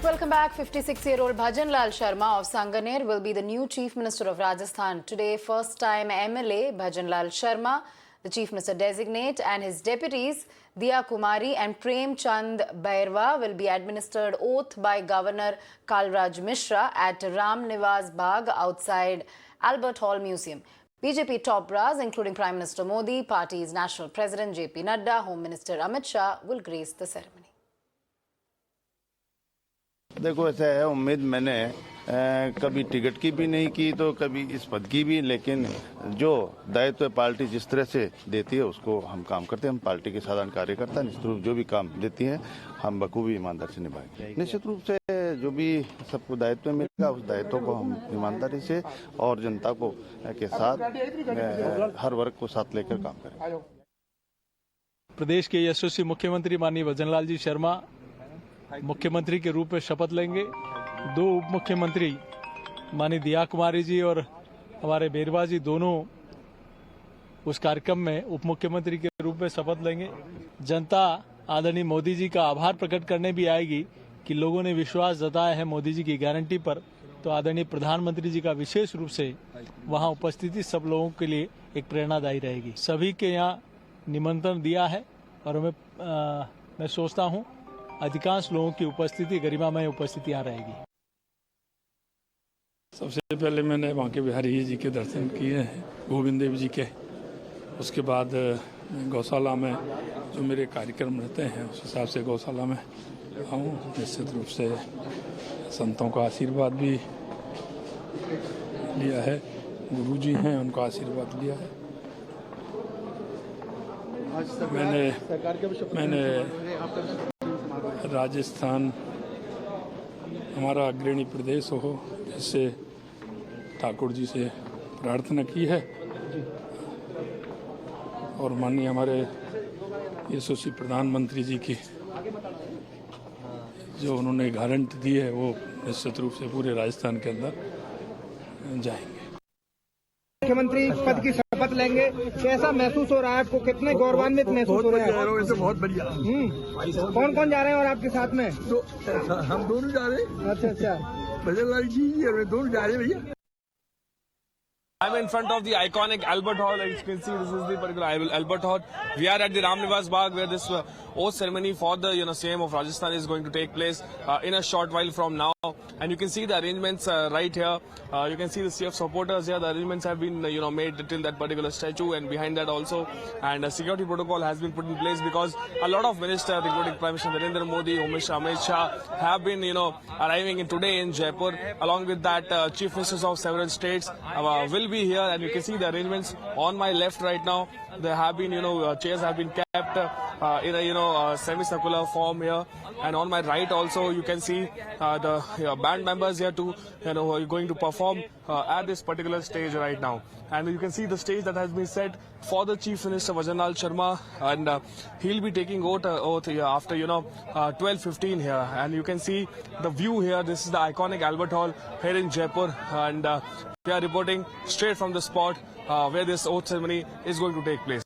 Welcome back. 56-year-old Bhajanlal Sharma of Sanganer will be the new Chief Minister of Rajasthan. Today, first-time MLA Bhajanlal Sharma, the Chief Minister designate, and his deputies Diya Kumari and Prem Chand Bairwa will be administered oath by Governor Kalraj Mishra at Ram Nivas Bagh outside Albert Hall Museum. BJP top brass, including Prime Minister Modi, party's National President JP Nadda, Home Minister Amit Shah will grace the ceremony. देखो ऐसा है, उम्मीद मैंने कभी ticket की भी नहीं की तो कभी इस पद की भी, लेकिन जो दायित्व पार्टी जिस तरह से देती है उसको हम काम करते हैं। हम पार्टी के साधारण कार्यकर्ता निश्चित रूप जो भी काम देती हैं हम बखूबी ईमानदारी से निभाएंगे। निश्चित रूप से जो भी सबको दायित्व मिलेगा उस दायित्व को हम ईमानदारी से और जनता को के साथ हर वर्ग को साथ लेकर काम करेंगे। प्रदेश के यशस्वी मुख्यमंत्री माननीय भजनलाल जी शर्मा मुख्यमंत्री के रूप में शपथ लेंगे। दो उप मुख्यमंत्री माननीय दिया कुमारी जी और हमारे बेरवा जी दोनों उस कार्यक्रम में उप मुख्यमंत्री के रूप में शपथ लेंगे। जनता आदरणीय मोदी जी का आभार प्रकट करने भी आएगी कि लोगों ने विश्वास जताया है मोदी जी की गारंटी पर, तो आदरणीय प्रधानमंत्री जी का विशेष रूप से वहां उपस्थिति सब लोगों के लिए एक प्रेरणादायी रहेगी। सभी के यहाँ निमंत्रण दिया है और मैं सोचता हूँ अधिकांश लोगों की उपस्थिति, गरिमामय उपस्थिति यहाँ रहेगी। सबसे पहले मैंने बांके बिहारी जी के दर्शन किए हैं, गोविंद देव जी के। उसके बाद गौशाला में जो मेरे कार्यक्रम रहते हैं उस हिसाब से गौशाला में आऊँ। निश्चित रूप से संतों का आशीर्वाद भी लिया है, गुरु जी हैं उनका आशीर्वाद लिया है। मैंने राजस्थान हमारा अग्रणी प्रदेश हो, जिससे ठाकुर जी से प्रार्थना की है और माननीय हमारे यशस्वी प्रधानमंत्री जी की जो उन्होंने गारंटी दी है वो निश्चित रूप से पूरे राजस्थान के अंदर जाएंगे। मुख्यमंत्री पद की शपथ लेंगे, कैसा महसूस हो रहा है आपको? कितने गौरवान्वित महसूस हो रहे हैं? बहुत बढ़िया। कौन कौन जा रहे हैं और आपके साथ में? तो हम दोनों जा रहे हैं। अच्छा। भजनलाल जी और दोनों जा रहे हैं भैया। I'm in front of the iconic Albert Hall. As you can see, this is the particular Albert Hall. We are at the Ram Nivas Bagh, where this oath ceremony for the CM of Rajasthan is going to take place in a short while from now. And you can see the arrangements right here. You can see the sea of supporters here. The arrangements have been made till that particular statue, and behind that also. And a security protocol has been put in place because a lot of ministers, including Prime Minister Narendra Modi, Home Minister Amit Shah, have been arriving today in Jaipur. Along with that, chief ministers of several states will be here, and you can see the arrangements on my left right now. There have been chairs have been kept in a semicircular form here, and on my right also you can see the band members here too are going to perform at this particular stage right now. And you can see the stage that has been set for the Chief Minister Bhajanlal Sharma, and he'll be taking oath here after 12:15 here. And you can see the view here. This is the iconic Albert Hall here in Jaipur, and we are reporting straight from the spot where this oath ceremony is going to take place.